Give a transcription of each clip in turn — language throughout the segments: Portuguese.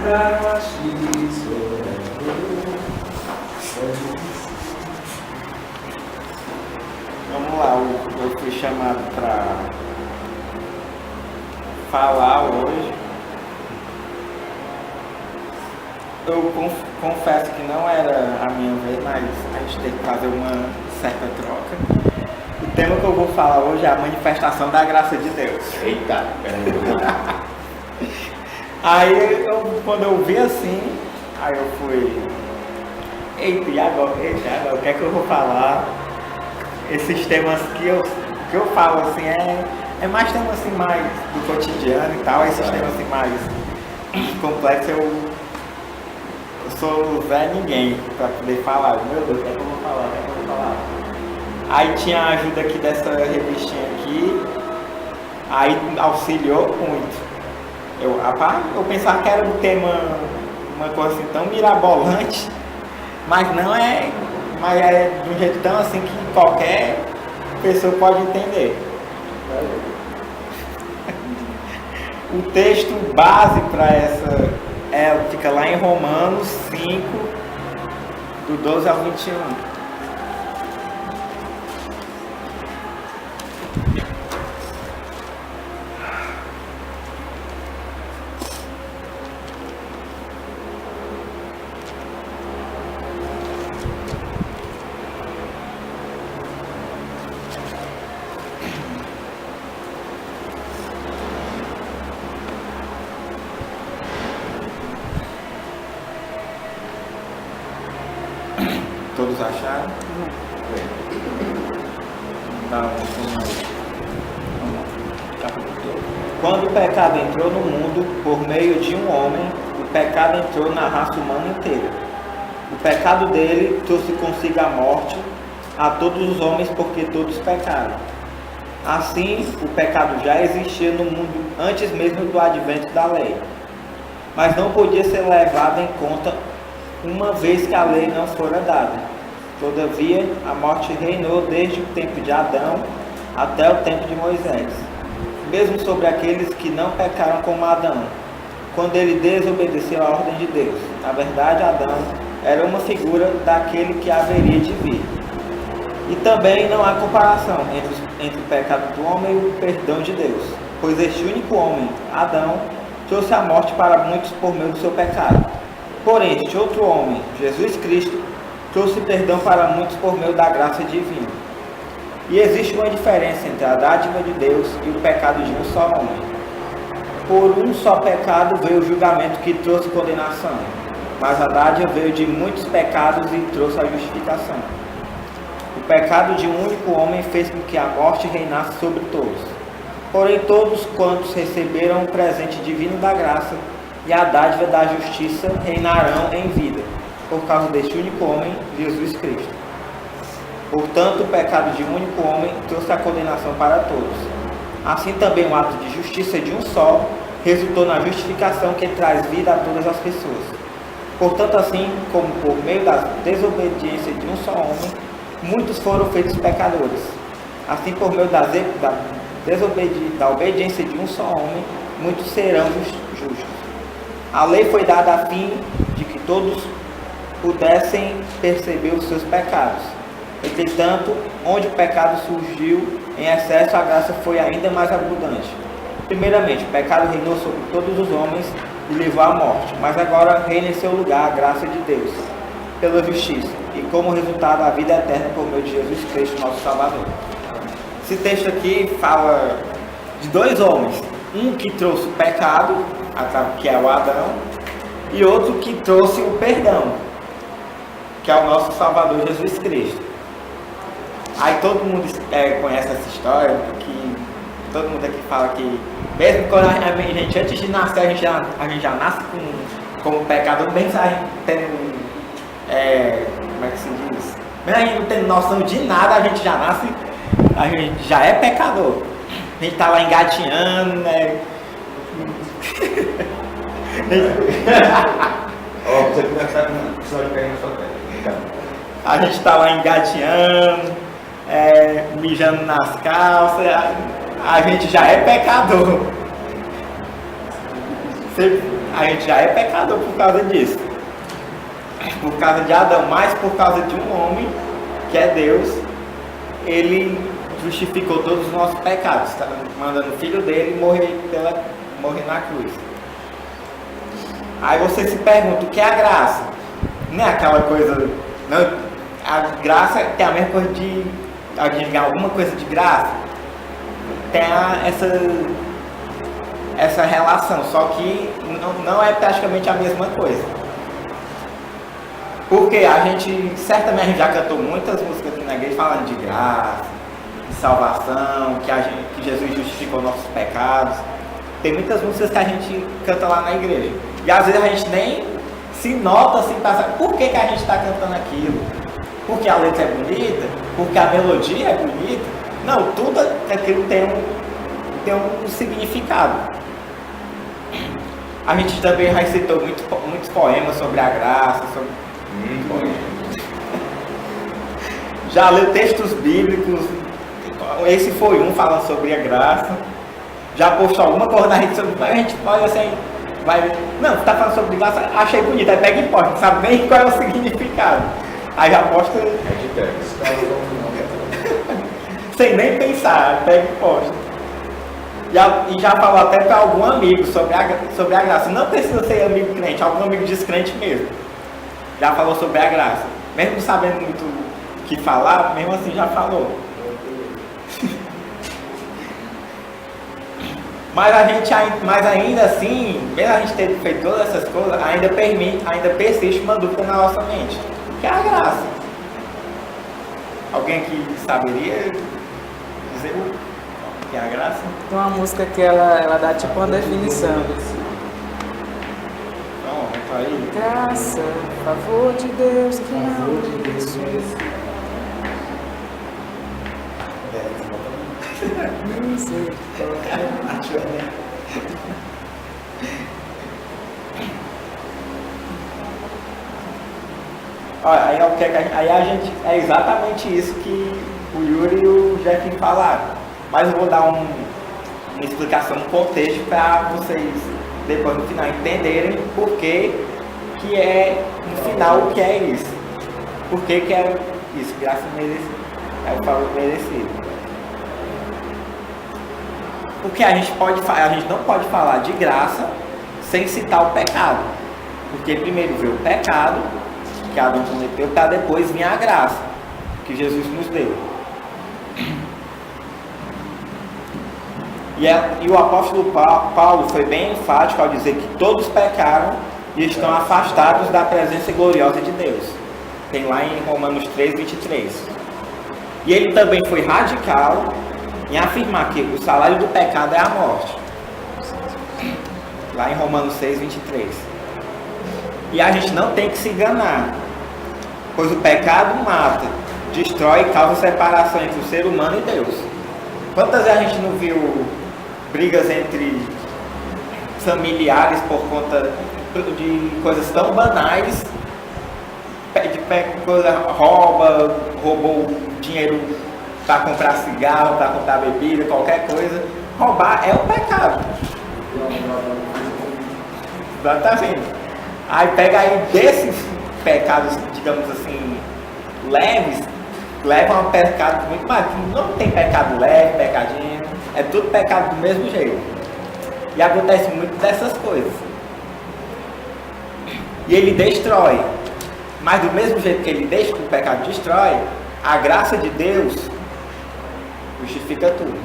Vamos lá, eu fui chamado para falar hoje. Eu confesso que não era a minha vez, mas a gente tem que fazer uma certa troca. O tema que eu vou falar hoje é a manifestação da graça de Deus. Eita, peraí. Aí, quando eu vi assim, aí eu fui... Eita, e agora? O que é que eu vou falar? Esses temas que eu falo assim, é mais temas assim, mais do cotidiano e tal. Esses temas assim, mais complexos, eu sou Zé Ninguém pra poder falar. Meu Deus, o que é que eu vou falar? Aí tinha a ajuda aqui dessa revistinha aqui, aí auxiliou muito. Eu pensava que era um tema, uma coisa assim tão mirabolante, mas não é, mas é de um jeito tão assim que qualquer pessoa pode entender. O texto base para essa fica lá em Romanos 5, do 12 ao 21. Todos acharam? Então, quando o pecado entrou no mundo por meio de um homem, o pecado entrou na raça humana inteira. O pecado dele trouxe consigo a morte a todos os homens, porque todos pecaram. Assim, o pecado já existia no mundo antes mesmo do advento da lei, mas não podia ser levado em conta uma vez que a lei não fora dada. Todavia, a morte reinou desde o tempo de Adão até o tempo de Moisés, mesmo sobre aqueles que não pecaram como Adão, quando ele desobedeceu à ordem de Deus. Na verdade, Adão era uma figura daquele que haveria de vir. E também não há comparação entre o pecado do homem e o perdão de Deus, pois este único homem, Adão, trouxe a morte para muitos por meio do seu pecado. Porém, este outro homem, Jesus Cristo, trouxe perdão para muitos por meio da graça divina. E existe uma diferença entre a dádiva de Deus e o pecado de um só homem. Por um só pecado veio o julgamento que trouxe condenação, mas a dádiva veio de muitos pecados e trouxe a justificação. O pecado de um único homem fez com que a morte reinasse sobre todos. Porém, todos quantos receberam o presente divino da graça e a dádiva da justiça reinarão em vida, por causa deste único homem, Jesus Cristo. Portanto, o pecado de um único homem trouxe a condenação para todos. Assim também o ato de justiça de um só resultou na justificação que traz vida a todas as pessoas. Portanto, assim como por meio da desobediência de um só homem, muitos foram feitos pecadores. Assim, por meio da obediência de um só homem, muitos serão justos. A lei foi dada a fim de que todos pudessem perceber os seus pecados. Entretanto, onde o pecado surgiu em excesso, a graça foi ainda mais abundante. Primeiramente, o pecado reinou sobre todos os homens e levou à morte, mas agora reina em seu lugar a graça de Deus, pela justiça, e como resultado a vida eterna por meio de Jesus Cristo, nosso Salvador. Esse texto aqui fala de dois homens, um que trouxe o pecado, que é o Adão, e outro que trouxe o perdão, que é o nosso Salvador Jesus Cristo. Aí todo mundo conhece essa história, que todo mundo aqui fala que mesmo quando a gente, antes de nascer, a gente já nasce como pecador, bem tendo, como é que se diz? Mesmo a gente não tendo noção de nada, a gente já nasce, a gente já é pecador. A gente tá lá engatinhando, né? Você começar com o episódio caindo na sua terra. A gente tá lá engatinhando, mijando nas calças, a gente já é pecador. A gente já é pecador por causa disso. Por causa de Adão, mas por causa de um homem, que é Deus, ele justificou todos os nossos pecados, tá? Mandando o filho dele morrer na cruz. Aí você se pergunta, o que é a graça? Não é aquela coisa... Não, a graça tem a mesma coisa de alguém ganhar alguma coisa de graça. Tem essa relação, só que não é praticamente a mesma coisa. Porque a gente, certamente a gente já cantou muitas músicas aqui na igreja falando de graça, de salvação, que Jesus justificou nossos pecados. Tem muitas músicas que a gente canta lá na igreja. E às vezes a gente nem se nota assim, por que a gente está cantando aquilo? Porque a letra é bonita? Porque a melodia é bonita? Não, tudo aquilo tem um significado. A gente também recitou muitos poemas sobre a graça, já leu textos bíblicos. Esse foi um falando sobre a graça. Já postou alguma coisa na rede sobre. A gente pode assim. Não, tá falando sobre graça, achei bonito, aí pega e posta, não sabe nem qual é o significado. Aí já posta. Sem nem pensar, pega e posta. E já falou até para algum amigo sobre a graça. Não precisa ser amigo crente, algum amigo descrente mesmo. Já falou sobre a graça. Mesmo sabendo muito o que falar, mesmo assim já falou. Mas ainda assim, mesmo a gente ter feito todas essas coisas, ainda persiste uma dúvida na nossa mente. O que é a graça? Alguém aqui saberia dizer o que é a graça? Tem uma música que ela dá tipo uma definição. Então, aí. Graça, favor de Deus que não Olha, é exatamente isso que o Yuri e o Jeff falaram. Mas eu vou dar uma explicação, um contexto para vocês depois no final entenderem por que é no final o que é isso. Por que é isso? Graça merecida. É o favor merecido. Porque a gente não pode falar de graça sem citar o pecado. Porque primeiro veio o pecado, que Adão cometeu, para depois vir a graça, que Jesus nos deu. E o apóstolo Paulo foi bem enfático ao dizer que todos pecaram e estão afastados da presença gloriosa de Deus. Tem lá em Romanos 3, 23. E ele também foi radical em afirmar que o salário do pecado é a morte. Lá em Romanos 6, 23. E a gente não tem que se enganar, pois o pecado mata, destrói e causa separação entre o ser humano e Deus. Quantas vezes a gente não viu brigas entre familiares por conta de coisas tão banais, roubou dinheiro para comprar cigarro, para comprar bebida, qualquer coisa. Roubar é um pecado. Exatamente. Aí pega aí desses pecados, digamos assim, leves, levam a um pecado muito mais. Não tem pecado leve, pecadinho, é tudo pecado do mesmo jeito. E acontece muito dessas coisas. E ele destrói. Mas do mesmo jeito que ele deixa que o pecado destrói, a graça de Deus justifica tudo.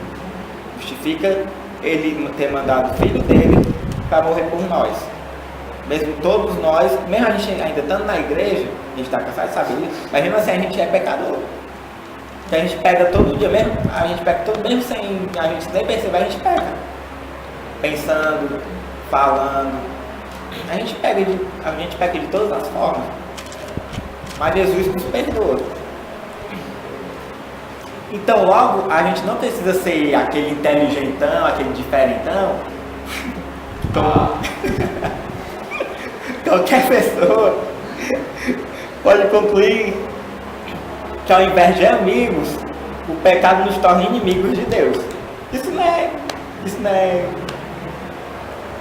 Justifica ele ter mandado o filho dele para morrer por nós. Mesmo todos nós, mesmo a gente ainda estando na igreja, a gente está cansado de saber isso, mas mesmo assim a gente é pecador. Então a gente pega todo dia, mesmo a gente pega todo, mesmo sem a gente nem perceber, a gente pega. Pensando, falando, a gente pega de todas as formas. Mas Jesus nos perdoa. Então logo a gente não precisa ser aquele inteligentão, aquele diferentão. Então, qualquer pessoa pode concluir que ao invés de amigos, o pecado nos torna inimigos de Deus. Isso não é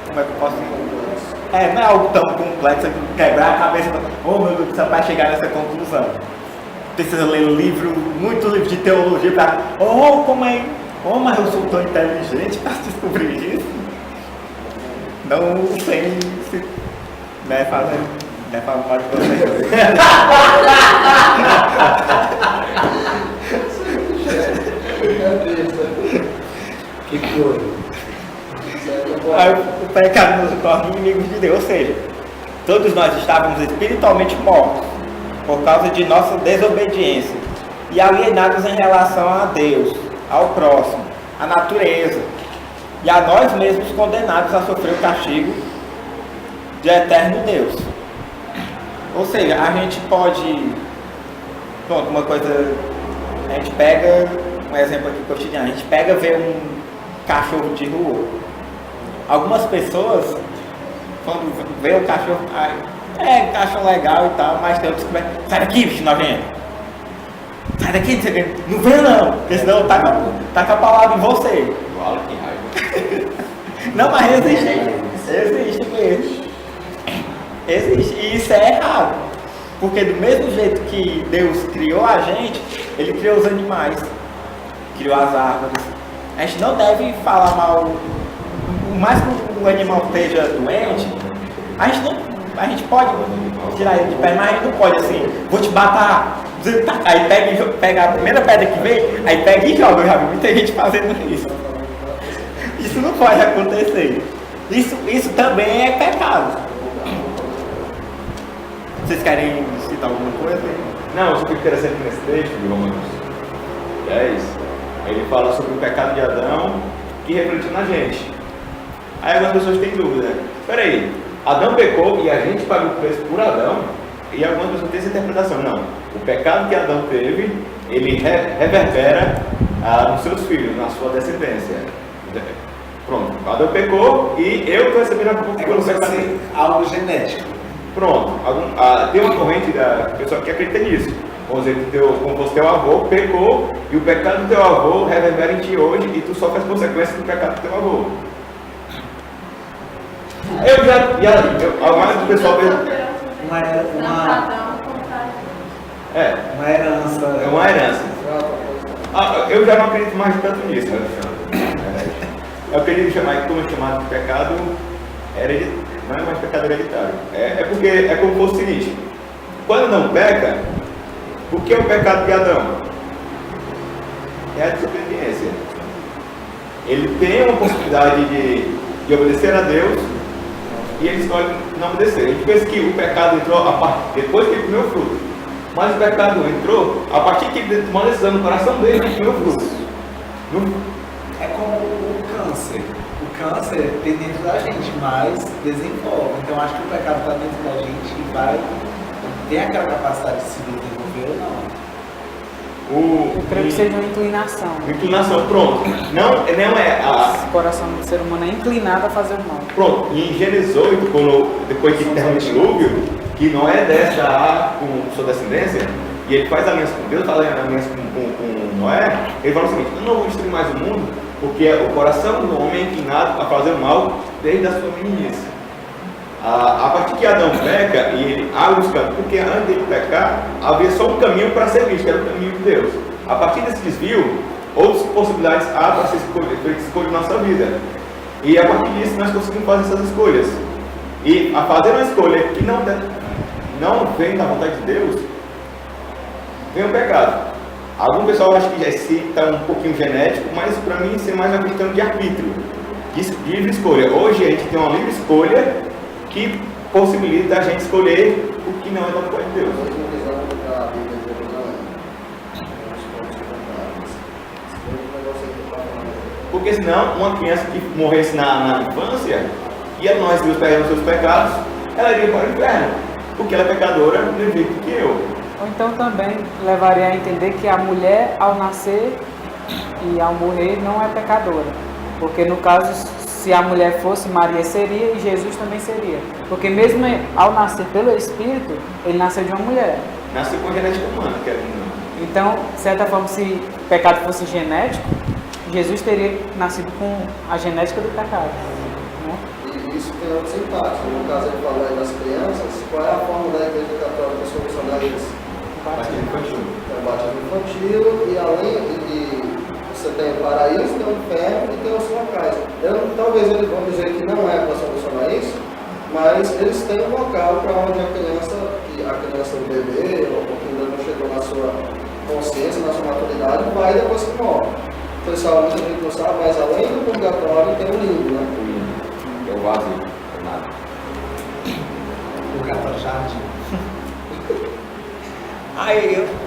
como é que eu posso dizer? não é algo tão complexo que quebrar a cabeça. Oh meu Deus, você vai chegar nessa conclusão. Precisa ler muitos livros de teologia para. Como é? Mas eu sou tão inteligente para descobrir isso. Não sei se. Né, fazendo. Né, falando mal de você. Que foi? Aí o pecado nos torna inimigos de Deus, ou seja, todos nós estávamos espiritualmente mortos por causa de nossa desobediência e alienados em relação a Deus, ao próximo, à natureza e a nós mesmos condenados a sofrer o castigo de eterno Deus. Ou seja, a gente pode... Pronto, uma coisa... A gente pega... Um exemplo aqui cotidiano. A gente pega ver um cachorro de rua. Algumas pessoas, quando vê o cachorro... cachorro legal e tal, mas tem outros que vai... Sai daqui, bicho nojento! Sai daqui, não vê não! Porque senão taca a palavra em você. Uau, que raiva. Não, mas existe mesmo. Existe, e isso é errado, porque do mesmo jeito que Deus criou a gente, Ele criou os animais, criou as árvores. A gente não deve falar mal, por mais que o animal esteja doente, a gente pode tirar ele de pé, mas a gente não pode assim, vou te matar, aí pega a primeira pedra que vem, aí pega e joga. Eu já vi muita gente fazendo isso. Isso não pode acontecer. Isso também é pecado. Vocês querem citar alguma coisa? Não, isso que é interessante nesse texto de Romanos 10, ele fala sobre o pecado de Adão que refletiu na gente. Aí algumas pessoas têm dúvida. Peraí, Adão pecou e a gente paga o preço por Adão? E algumas pessoas têm essa interpretação. Não, o pecado que Adão teve, ele reverbera nos seus filhos, na sua descendência. Pronto, Adão pecou e eu estou recebendo a culpa pelo pecado. Algo genético. Pronto, tem uma corrente da pessoa que acredita nisso. Vamos dizer que como fosse teu avô pecou e o pecado do teu avô reverbera em ti hoje e tu sofre as consequências do pecado do teu avô. A maioria do pessoal Uma herança. É uma herança. Eu já não acredito mais tanto nisso, Alexandre. Eu acredito chamar como chamado de pecado hereditário. Não é mais pecado hereditário. É porque é como fosse o seguinte: quando não peca, o que é o pecado de Adão? É a desobediência. Ele tem uma possibilidade de obedecer a Deus e ele escolhe não obedecer. A gente pensa que o pecado entrou depois que ele comeu o fruto. Mas o pecado entrou a partir que ele tomou a decisão no coração dele de comer o fruto. É como o câncer. O câncer tem dentro da gente, mas desenvolve. Então acho que o pecado está dentro da gente e tem aquela capacidade de se desenvolver ou não. Eu creio que seja uma inclinação. Inclinação, pronto. Não é O coração do ser humano é inclinado a fazer o mal. Pronto, e em Gênesis 8, depois que termina o dilúvio, que Noé desce com sua descendência, e ele faz aliança com Deus, faz aliança com Noé, ele fala o seguinte: eu não vou destruir mais o mundo, porque o coração do homem é inclinado a fazer o mal desde a sua meninice. A partir que Adão peca e ele abre os caminhos, porque antes de pecar havia só um caminho para ser visto, que era o caminho de Deus. A partir desse desvio, outras possibilidades há para ser escolha na nossa vida. E a partir disso nós conseguimos fazer essas escolhas. E a fazer uma escolha que não vem da vontade de Deus, vem o pecado. Algum pessoal acha que está um pouquinho genético, mas para mim isso é mais uma questão de arbítrio, de livre escolha. Hoje a gente tem uma livre escolha que possibilita a gente escolher o que não é da vontade de Deus. Porque senão, uma criança que morresse na infância, ia nós Deus perdendo seus pecados, ela iria para o inferno, porque ela é pecadora do mesmo jeito que eu. Ou então também levaria a entender que a mulher, ao nascer e ao morrer, não é pecadora. Porque no caso, se a mulher fosse, Maria seria e Jesus também seria. Porque mesmo ao nascer pelo Espírito, ele nasceu de uma mulher. Nasceu com a genética humana, que era humana. Então, de certa forma, se o pecado fosse genético, Jesus teria nascido com a genética do pecado. Né? Isso isso tem outros impactos. No caso, ele falou aí das crianças, qual é a forma da Igreja Católica solucionar isso? Batismo infantil. É o batismo infantil, e além de você tem o paraíso, tem o inferno e tem os locais. Talvez eles vão dizer que não é para solucionar isso, mas eles têm um local para onde a criança, o bebê, ou que ainda não chegou na sua consciência, na sua maturidade, vai depois que morre. Pessoal, muita gente não sabe, mas além do purgatório tem o limbo, né? O limbo, que é o vazio, é nada. Purgatório jardim.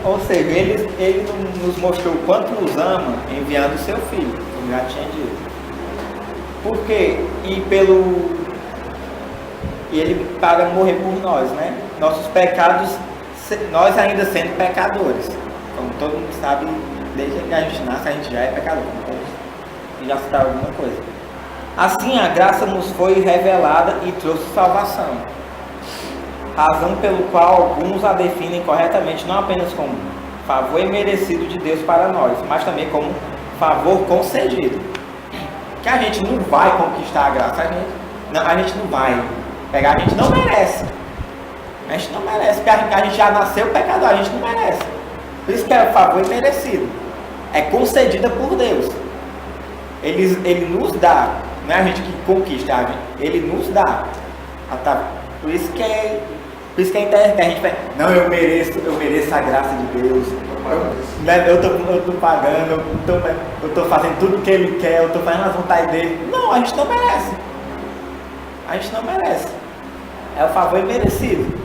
Ou seja, ele nos mostrou o quanto nos ama enviando o seu filho, como já tinha dito. Por quê? E ele paga morrer por nós, né? Nossos pecados, nós ainda sendo pecadores. Como todo mundo sabe, desde que a gente nasce, a gente já é pecador. E já citar alguma coisa. Assim, a graça nos foi revelada e trouxe salvação. Razão pelo qual alguns a definem corretamente não apenas como favor imerecido de Deus para nós, mas também como favor concedido. Que a gente não vai conquistar a graça, a gente não vai pegar, a gente não merece. A gente não merece, porque a gente já nasceu pecador, a gente não merece. Por isso que é favor imerecido. É concedida por Deus. Ele nos dá, não é a gente que conquista, ele nos dá. Por isso que é interessante, a gente vai, não, eu mereço a graça de Deus. Eu tô pagando, eu tô fazendo tudo o que Ele quer, eu tô fazendo as vontades dele. Não, a gente não merece. A gente não merece. É o favor imerecido.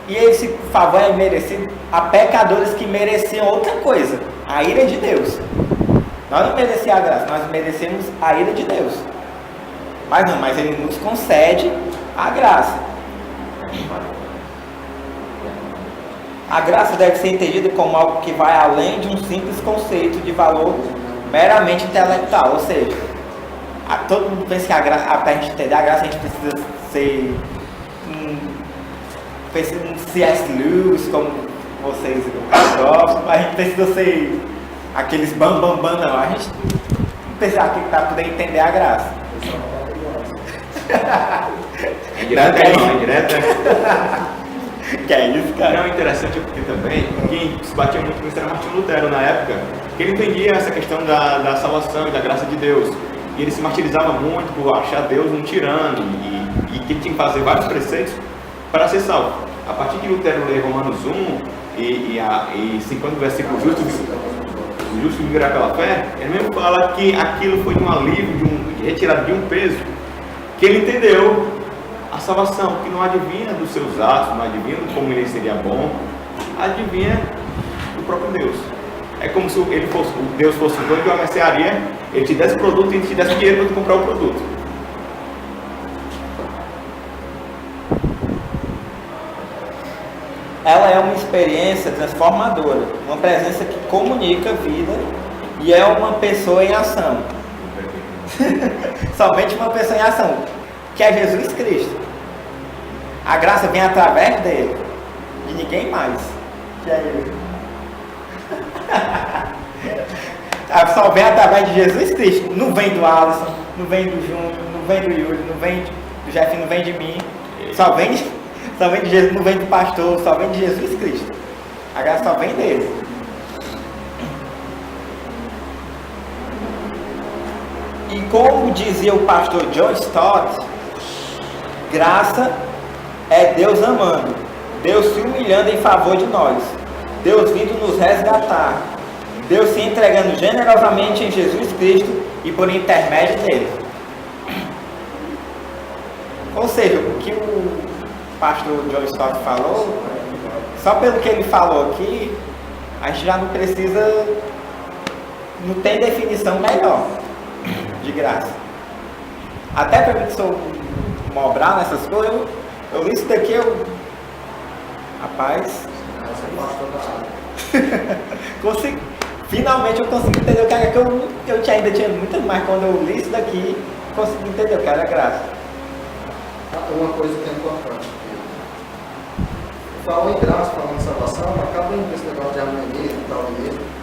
E esse favor é merecido a pecadores que mereciam outra coisa, a ira de Deus. Nós não merecíamos a graça, nós merecemos a ira de Deus. Mas Ele nos concede a graça. A graça deve ser entendida como algo que vai além de um simples conceito de valor meramente intelectual. Ou seja, todo mundo pensa que para a gente entender a graça, a gente precisa ser um C.S. Lewis, como vocês gostam, a gente precisa ser aqueles bam, não. A gente precisa aqui para poder entender a graça. É direto, é direto. Que é isso, cara? Não, interessante porque também, quem se batia muito com isso era Martinho Lutero na época, que ele entendia essa questão da salvação e da graça de Deus. E ele se martirizava muito por achar Deus um tirano e que tinha que fazer vários preceitos para ser salvo. A partir que Lutero lê Romanos 1 e 50 versículos o justo viverá pela fé, ele mesmo fala que aquilo foi um alívio, de retirada de um peso, que ele entendeu a salvação, que não advinha dos seus atos, não advinha de como ele seria bom, advinha do próprio Deus. É como se Deus fosse um dono de uma mercearia, ele te desse produto e te desse dinheiro para tu comprar o produto. Ela é uma experiência transformadora, uma presença que comunica a vida e é uma pessoa em ação. Somente uma pessoa em ação, que é Jesus Cristo. A graça vem através dele, de ninguém mais, que é ele. Só vem através de Jesus Cristo. Não vem do Alisson, não vem do Júnior, não vem do Yuri, não vem do Jeff, não vem de mim. Só vem de Jesus, não vem do pastor, só vem de Jesus Cristo. A graça só vem dele. E como dizia o pastor John Stott, graça é Deus amando, Deus se humilhando em favor de nós, Deus vindo nos resgatar, Deus se entregando generosamente em Jesus Cristo e por intermédio dele. Ou seja, o que o pastor John Stott falou, só pelo que ele falou aqui, a gente já não precisa, não tem definição melhor de graça. Até para mim que sou mobral nessas coisas, eu li isso daqui, rapaz, finalmente eu consegui entender o que era que eu ainda tinha muito, mas quando eu li isso daqui, consegui entender o que era graça. Uma coisa que é importante, falando em graça, falando em salvação, acaba indo esse negócio de harmonia e tal,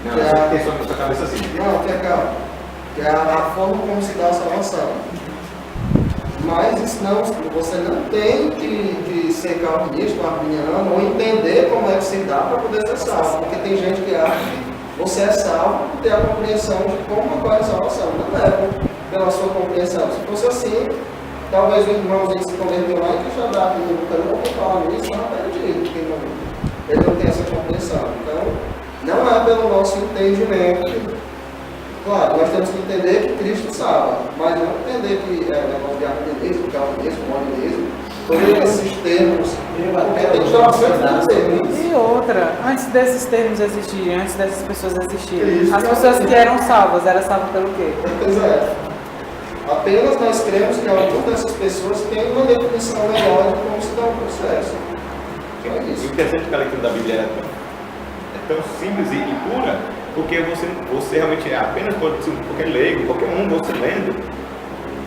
não, você tem só na sua cabeça assim. Não, tem calma. que é a forma como se dá a salvação. Mas isso não, você não tem que ser calvinista ou arminiano ou entender como é que se dá para poder ser salvo. Porque tem gente que acha que você é salvo por ter a compreensão de como ocorre a salvação. Não é pela sua compreensão. Se fosse assim, talvez o irmãozinho se converteu lá e que já dá aqui, nunca não vou falar nisso, não é perdido, porque ele não tem essa compreensão. Então, não é pelo nosso entendimento. Claro, nós temos que entender que Cristo salva, mas não entender que é negócio de arminianismo, calvinismo, molinismo, todos esses termos, porque tem gerações de termos. E outra, antes desses termos existirem, antes dessas pessoas existirem, as pessoas que eram salvas pelo quê? Pois é. Apenas nós cremos que algumas dessas pessoas têm uma definição melhor de como se dá o processo. É O isso. interessante é que a leitura da Bíblia é tão simples e pura, porque você realmente apenas pode ser qualquer leigo, qualquer um, você lendo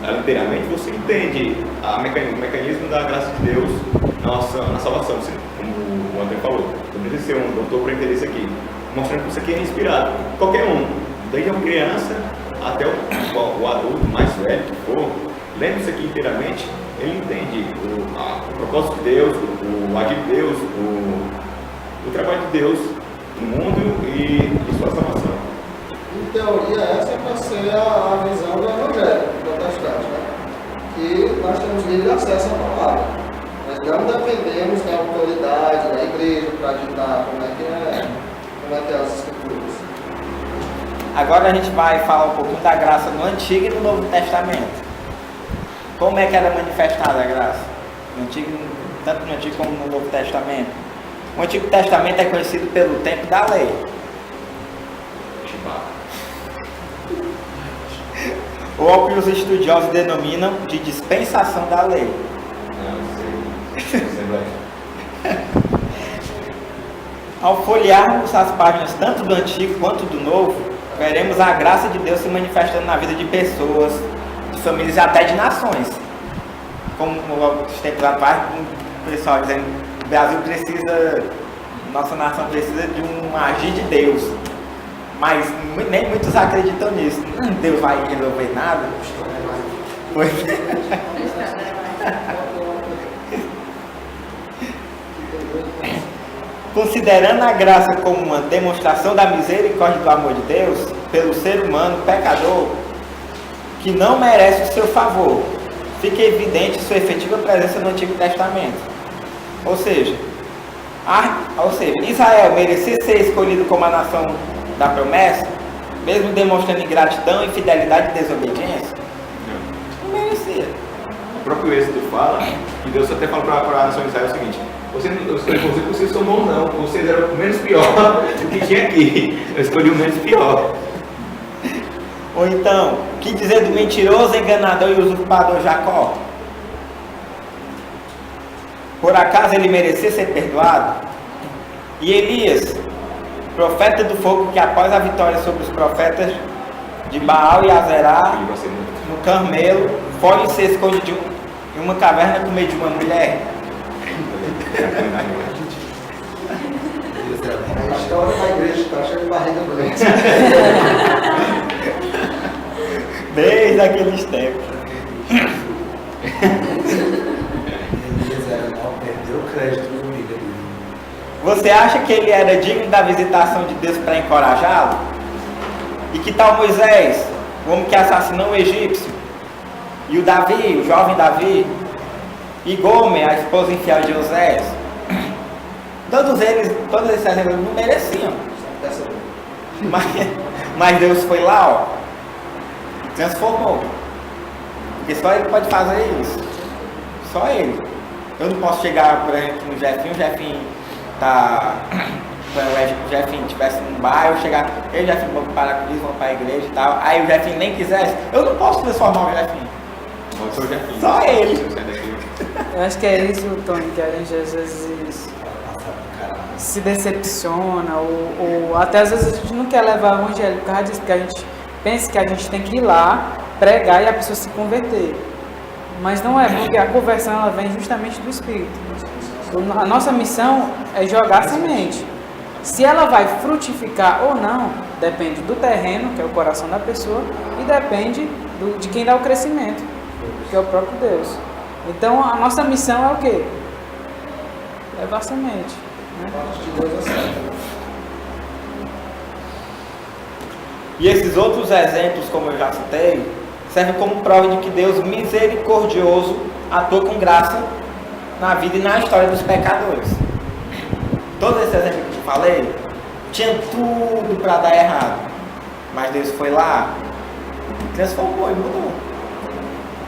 ela inteiramente, você entende o mecanismo da graça de Deus na salvação, como o André falou. Não precisa ser um doutor para entender isso aqui, mostrando que isso aqui é inspirado. Qualquer um, desde a criança até o adulto mais velho que for, lendo isso aqui inteiramente, ele entende o propósito de Deus, o agir de Deus, o trabalho de Deus no mundo e sua salvação. Em teoria, essa é para ser a visão do Evangelho protestante, né? Que nós temos livre acesso à palavra. Nós não dependemos da autoridade da igreja para ditar como é que é as escrituras. Agora a gente vai falar um pouquinho da graça no Antigo e no Novo Testamento. Como é que era manifestada a graça? Tanto no Antigo como no Novo Testamento. O Antigo Testamento é conhecido pelo tempo da lei. Ou que os estudiosos denominam de dispensação da lei. Ao folhearmos as páginas tanto do Antigo quanto do Novo, veremos a graça de Deus se manifestando na vida de pessoas, de famílias e até de nações. Como os tempos atrás, o pessoal dizendo que o Brasil precisa, nossa nação precisa de um agir de Deus. Mas nem muitos acreditam nisso. Deus vai resolver nada. Pois. Considerando a graça como uma demonstração da misericórdia e do amor de Deus pelo ser humano pecador que não merece o seu favor, fica evidente sua efetiva presença no Antigo Testamento. Ou seja, Israel merecia ser escolhido como a nação da promessa, mesmo demonstrando ingratidão, infidelidade e desobediência? Não merecia. O próprio Êxodo fala, que Deus até fala para a nação de Israel o seguinte: vocês são bons não, vocês eram o menos pior do que tinha aqui, eu escolhi o menos pior. Ou então, o que dizer do mentiroso, enganador e usurpador Jacó? Por acaso ele merecia ser perdoado? E Elias, profeta do fogo, que após a vitória sobre os profetas de Baal e Azerá, no Carmelo, foge e se esconde em uma caverna com medo de uma mulher? A história da igreja está cheia de barriga doente. Desde aqueles tempos. Perdeu o crédito do milho. Você acha que ele era digno da visitação de Deus para encorajá-lo? E que tal Moisés, o homem que assassinou o egípcio? E o Davi, o jovem Davi? E Gomer, a esposa infiel de Oséias? Todos esses exemplos não mereciam. Mas Deus foi lá, ó, e transformou. Porque só Ele pode fazer isso. Só Ele. Eu não posso chegar, por exemplo, no Jefinho, o Jefinho tá. O Jefinho estivesse num bar, eu chegar, eu e o Jefinho vamos para a vamos para a igreja e tal. Aí o Jefinho nem quisesse, eu não posso transformar o Jefinho. Só ele. Eu acho que é isso, Tony, que a gente às vezes se decepciona, ou até às vezes a gente não quer levar o evangelho por causa disso, porque a gente pensa que a gente tem que ir lá, pregar e a pessoa se converter. Mas não é, porque a conversão ela vem justamente do Espírito. A nossa missão é jogar semente. Se ela vai frutificar ou não, depende do terreno, que é o coração da pessoa, e depende de quem dá o crescimento, que é o próprio Deus. Então a nossa missão é o quê? Levar semente. Né? Parte de Deus é certo. E esses outros exemplos, como eu já citei, servem como prova de que Deus misericordioso atua com graça na vida e na história dos pecadores. Todos esses exemplos que eu falei, tinha tudo para dar errado, mas Deus foi lá, transformou e mudou.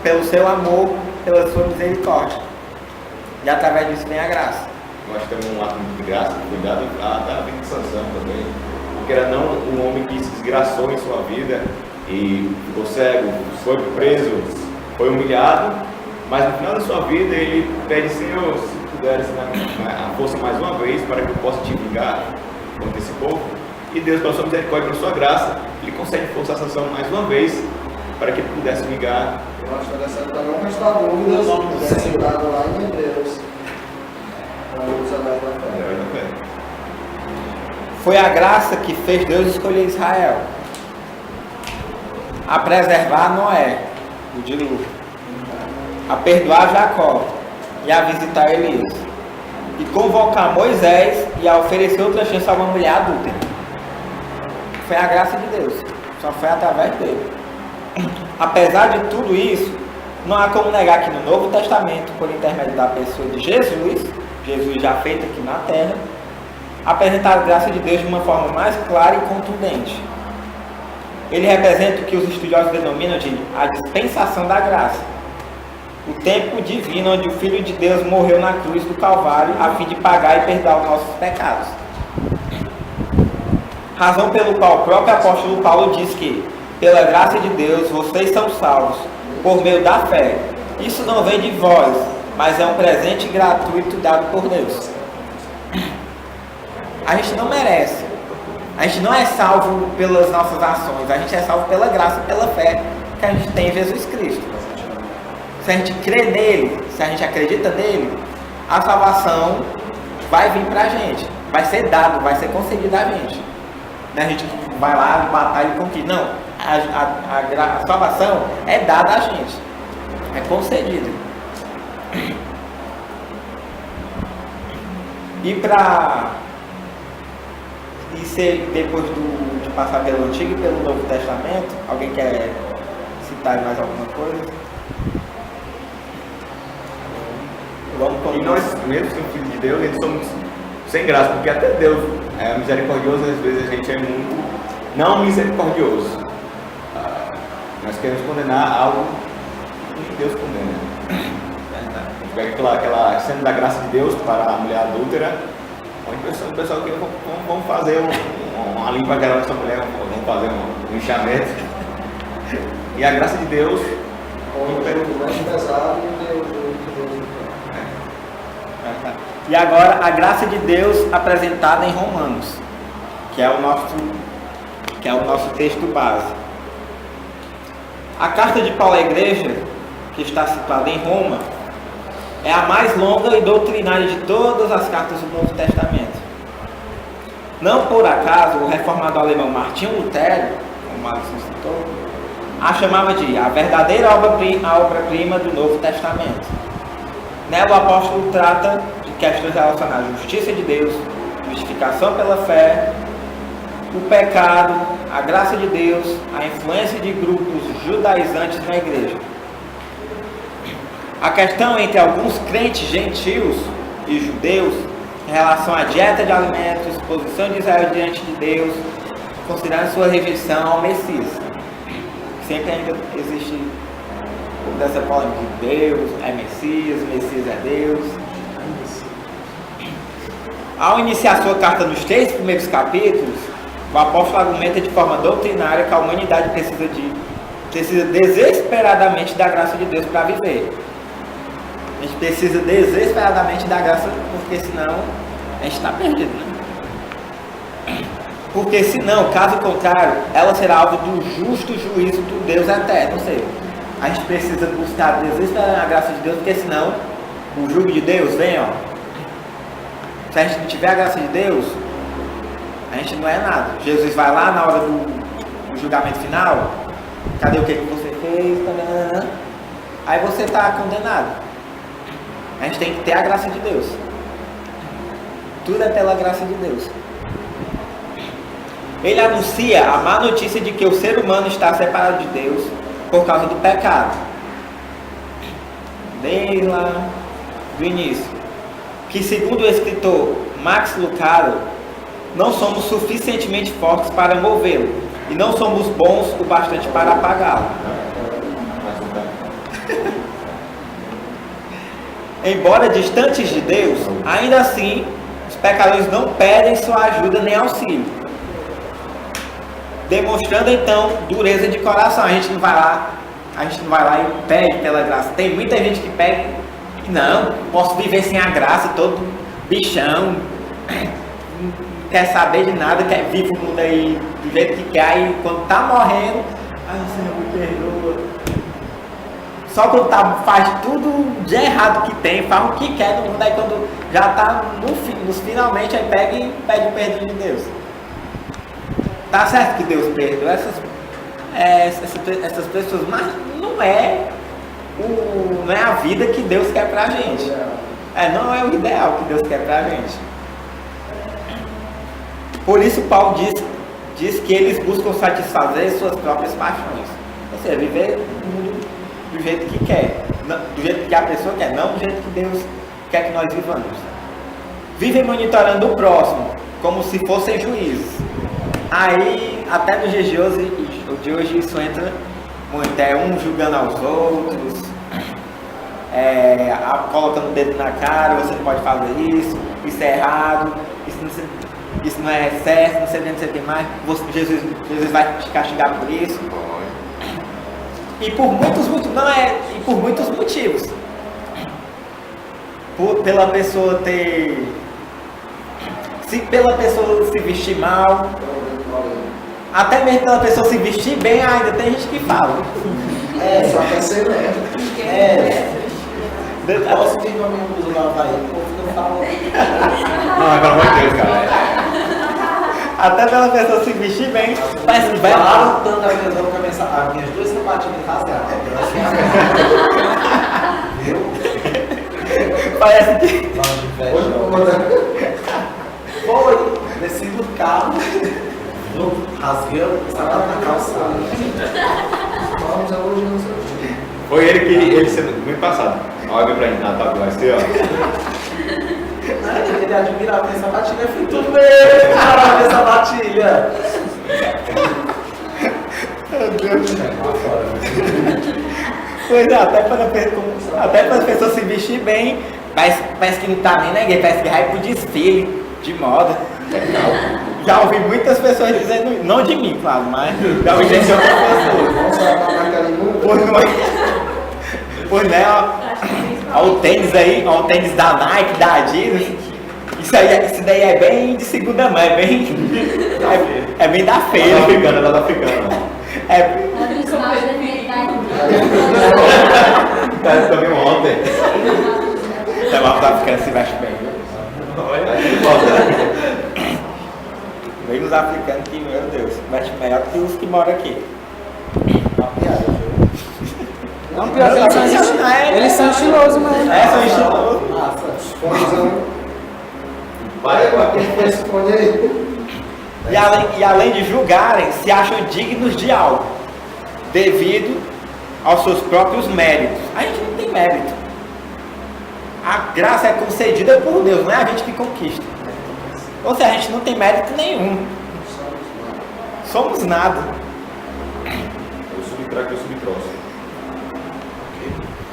Pelo seu amor, pela sua misericórdia. E através disso vem a graça. Eu acho que também um ato de graça que foi dado à vida de Sansão também. Porque era não um homem que se desgraçou em sua vida e ficou cego, foi preso, foi humilhado, mas no final da sua vida ele pede: Senhor, se puderes dar a força mais uma vez para que eu possa te vingar contra esse povo. E Deus, pela sua misericórdia e pela sua graça, ele consegue forçar a Sansão mais uma vez para que ele pudesse vingar. Eu acho interessante para não restar dúvidas, é citado lá em Hebreus. Os heróis da fé. Foi a graça que fez Deus escolher Israel a preservar Noé do dilúvio, a perdoar Jacó e a visitar Elias, e convocar Moisés e a oferecer outra chance a uma mulher adúltera. Foi a graça de Deus, só foi através dele. Apesar de tudo isso, não há como negar que no Novo Testamento, por intermédio da pessoa de Jesus já feito aqui na terra, apresentar a graça de Deus de uma forma mais clara e contundente. Ele representa o que os estudiosos denominam de a dispensação da graça, o tempo divino onde o Filho de Deus morreu na cruz do Calvário a fim de pagar e perdoar os nossos pecados. Razão pelo qual o próprio apóstolo Paulo diz que, pela graça de Deus, vocês são salvos, por meio da fé. Isso não vem de vós, mas é um presente gratuito dado por Deus. A gente não merece. A gente não é salvo pelas nossas ações. A gente é salvo pela graça e pela fé que a gente tem em Jesus Cristo. Se a gente crê nele, se a gente acredita nele, a salvação vai vir pra gente. Vai ser dado, vai ser concedido a gente. A gente vai lá, batalha e conquista. Não, a salvação é dada a gente. É concedida. E se depois de passar pelo Antigo e pelo Novo Testamento, alguém quer citar mais alguma coisa? E nós mesmos, como filhos de Deus, eles somos sem graça, porque até Deus é misericordioso, às vezes a gente é muito não misericordioso. Nós queremos condenar algo que Deus condena. A gente pega aquela cena da graça de Deus para a mulher adúltera, o pessoal que vamos fazer uma limpa geral dessa mulher, vamos fazer um enxamento. E a graça de Deus mais pesado E agora a graça de Deus apresentada em Romanos, que é o nosso texto base. A carta de Paulo à igreja, que está situada em Roma, é a mais longa e doutrinária de todas as cartas do Novo Testamento. Não por acaso o reformador alemão Martinho Lutero, como o Alisson citou, a chamava de a verdadeira obra-prima do Novo Testamento. Nela o apóstolo trata de questões relacionadas à justiça de Deus, justificação pela fé, o pecado, a graça de Deus, a influência de grupos judaizantes na igreja. A questão entre alguns crentes gentios e judeus em relação à dieta de alimentos, posição de Israel diante de Deus, considerando sua rejeição ao Messias. Sempre ainda existe dessa polêmica de Deus é Messias é Deus. Ao iniciar sua carta nos 3 primeiros capítulos, o apóstolo argumenta de forma doutrinária que a humanidade precisa desesperadamente da graça de Deus para viver. A gente precisa desesperadamente da graça, porque senão a gente está perdido, né? Porque senão, caso contrário, ela será alvo do justo juízo do Deus eterno. Ou seja, a gente precisa buscar desesperadamente a graça de Deus, porque senão o jugo de Deus vem, ó. Se a gente não tiver a graça de Deus, A gente não é nada. Jesus vai lá na hora do julgamento final, cadê o que você fez? Aí você está condenado. A gente tem que ter a graça de Deus. Tudo é pela graça de Deus. Ele anuncia a má notícia de que o ser humano está separado de Deus por causa do pecado. Desde lá do início. Que segundo o escritor Max Lucado, não somos suficientemente fortes para movê-lo. E não somos bons o bastante para apagá-lo. Embora distantes de Deus, ainda assim, os pecadores não pedem sua ajuda nem auxílio. Demonstrando então dureza de coração. A gente não vai lá e pede pela graça. Tem muita gente que pede e não posso viver sem a graça, todo bichão, não quer saber de nada, quer viver o mundo aí do jeito que quer, e quando tá morrendo, ai Senhor, me perdoa. Só quando faz tudo de errado que tem, faz o que quer no mundo, aí quando já tá nos finalmente, aí pega e pede o perdão de Deus. Tá certo que Deus perdoa essas pessoas, mas não é a vida que Deus quer pra gente. Não é o ideal que Deus quer pra gente. Por isso Paulo diz que eles buscam satisfazer suas próprias paixões. Ou seja, viver o mundo do jeito que quer. Do jeito que a pessoa quer, não do jeito que Deus quer que nós vivamos. Vivem monitorando o próximo, como se fossem juízes. Aí, até no dia de hoje isso entra muito. É um julgando aos outros, colocando o dedo na cara, você não pode fazer isso é errado, isso não é certo, não sei o que mais, Jesus vai te castigar por isso. E por muitos motivos. Pela pessoa se vestir mal, até mesmo pela pessoa se vestir bem, ainda tem gente que fala. Só quer ser lento. Posso ter uma minha blusa lá, vai, o povo não fala. Não, pelo amor de Deus, cara. Até pela pessoa se vestir bem, parece que vai Falaram tanto a minha cabeça, as minhas duas sapatinhas rasgadas. Viu? Parece que Foi, desci do carro, rasguei o sapato na calçada. Vamos elogiando seu time. Foi ele sendo muito passado. Olha pra mim, tá bom, assim, ó. Ele admirava minha sapatilha, eu fui tudo bem, cara, minha sapatilha. Meu Deus. Pois é, até para as pessoas se vestir bem, parece que não tá nem na igreja, parece que vai pro desfile de moda. Já ouvi muitas pessoas dizendo, não de mim, claro, mas já ouvi gente de outras pessoas. Pois né, ó o tênis aí, ó o tênis da Nike, da Adidas. Isso daí é bem de segunda mão, é bem da feira. Tá africana. Cara, também ontem. É uma africana se veste bem. Vem nos africanos que, meu Deus, veste melhor que os que moram aqui. Não, pior que eles são estilosos, mas... São estilosos. Vai com aquele fone aí. E além de julgarem, se acham dignos de algo, devido aos seus próprios méritos. A gente não tem mérito. A graça é concedida por Deus, não é a gente que conquista. Ou seja, a gente não tem mérito nenhum. Somos nada. Eu subtrago o subtróximo.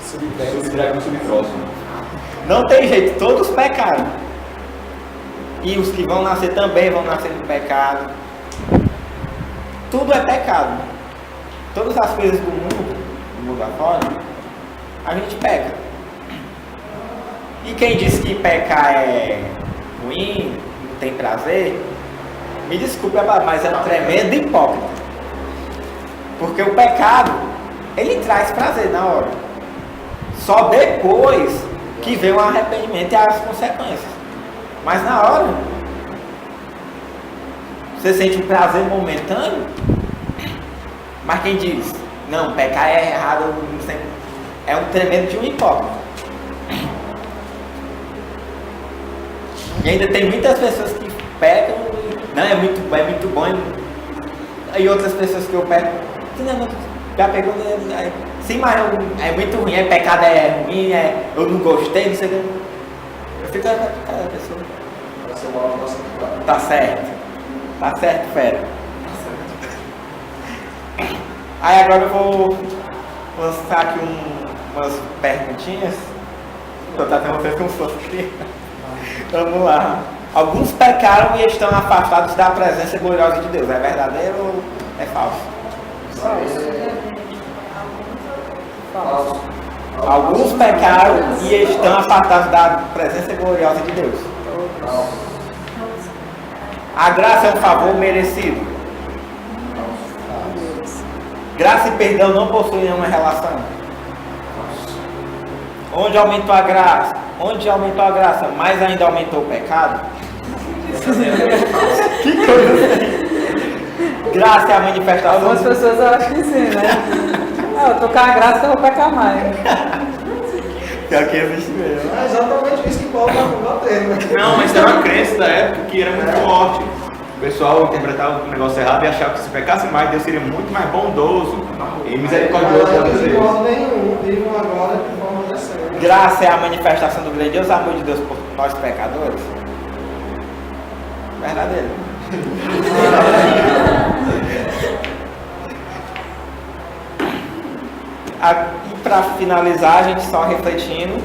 Subtrago Subtrago o subtróximo. Não tem jeito, todos pecaram. E os que vão nascer também vão nascer no pecado. Tudo é pecado. Todas as coisas do mundo afora, a gente peca. E quem diz que pecar é ruim, não tem prazer, me desculpe, mas é um tremendo hipócrita. Porque o pecado, ele traz prazer na hora. Só depois que vem o arrependimento e as consequências. Mas na hora, você sente um prazer momentâneo, mas quem diz, não, pecar é errado, é um tremendo de um hipócrita. E ainda tem muitas pessoas que pecam, não, é muito bom, e outras pessoas que eu pego, não, já pegou, sim, mas é muito ruim, pecado é ruim, eu não gostei, não sei o que. Eu fico, cada pessoa. Tá certo, fera. Aí agora eu vou lançar aqui umas perguntinhas. Tô tratando vocês como se fosse criança. Vamos lá. Alguns pecaram e estão afastados da presença gloriosa de Deus. É verdadeiro ou é falso? Falso. Alguns pecaram e estão afastados da presença gloriosa de Deus. A graça é um favor merecido. Graça e perdão não possuem nenhuma relação. Onde aumentou a graça? Mais ainda aumentou o pecado? Que coisa! Graça é a manifestação. Algumas pessoas acham que sim, né? Eu tô com a graça, eu vou pecar mais. Pior que existe mesmo. É exatamente isso que Paulo está combatendo. Não, mas era uma crença da época que era muito forte. O pessoal interpretava o negócio errado e achava que se pecasse mais, Deus seria muito mais bondoso e misericordioso para Não vocês. de modo nenhum, vivam agora de forma decente. Graça é a manifestação do grandioso amor de Deus por nós pecadores? Verdadeiro. E para finalizar, a gente só refletindo,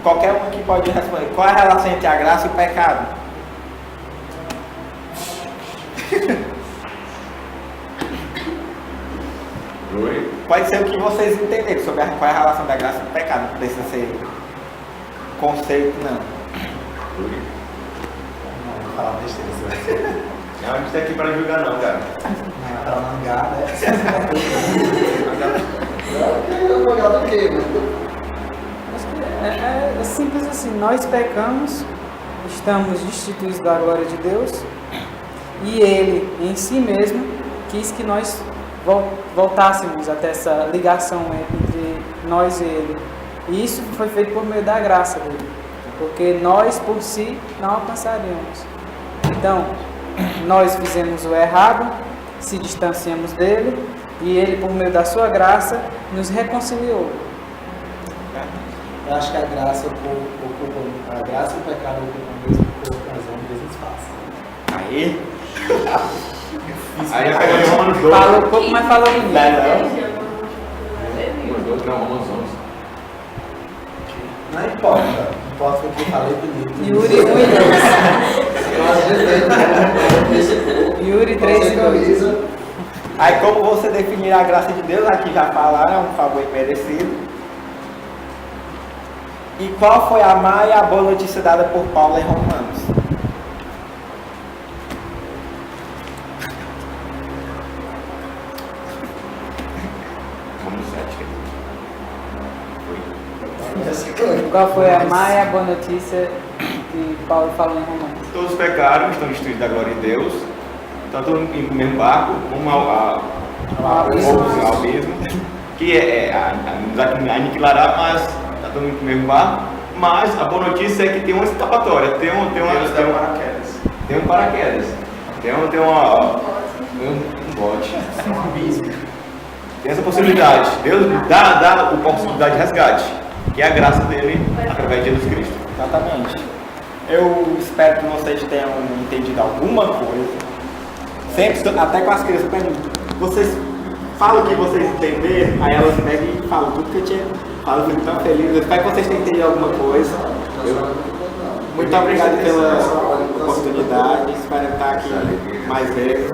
qualquer um aqui pode responder. Qual é a relação entre a graça e o pecado? Oi? Pode ser o que vocês entenderem sobre qual é a relação da graça e do pecado. Não precisa ser conceito, não. Oi? Não, vou falar besteira. Não, a gente tá aqui para julgar não, cara. Não, pra mangar, né? Advogado do quê? Acho que é simples assim, nós pecamos, estamos destituídos da glória de Deus e Ele em si mesmo quis que nós voltássemos até essa ligação entre nós e Ele. E isso foi feito por meio da graça dele, porque nós por si não alcançaríamos. Então, nós fizemos o errado, se distanciamos dele e ele, por meio da sua graça, nos reconciliou. Eu acho que a graça ocupa, a graça e o pecado ocupam o mesmo ocasião, o mesmo espaço. Aí, Aí já pegou em Romanos 12. Falou pouco, mas falou bonito. Romanos 12, não, Romanos 11. Não importa. Importa o que eu falei bonito. Yuri 1 e 2. Yuri 3 e 2. aí como você definir a graça de Deus, aqui já falaram, é um favor imerecido. E qual foi a má e a boa notícia dada por Paulo em Romanos? Romanos 7. Qual foi a má e a boa notícia que Paulo falou em Romanos? Todos pecaram, estão destituídos da glória de Deus, estão todos no mesmo barco, rumo ao abismo, que aniquilará, mas está todo mundo no mesmo barco. Mas a boa notícia é que tem uma escapatória, tem um paraquedas. Tem um paraquedas. Tem um bote. Um abismo. Tem essa possibilidade. Deus dá a possibilidade de resgate, que é a graça dele através de Jesus Cristo. Exatamente. Eu espero que vocês tenham entendido alguma coisa. Sempre, até com as crianças, vocês falam o que vocês entenderam, aí elas pegam e falam tudo que eu tinha falado. Eu fico tão feliz. Eu espero que vocês tenham entendido alguma coisa. Muito obrigado pela oportunidade. Espero estar aqui mais vezes.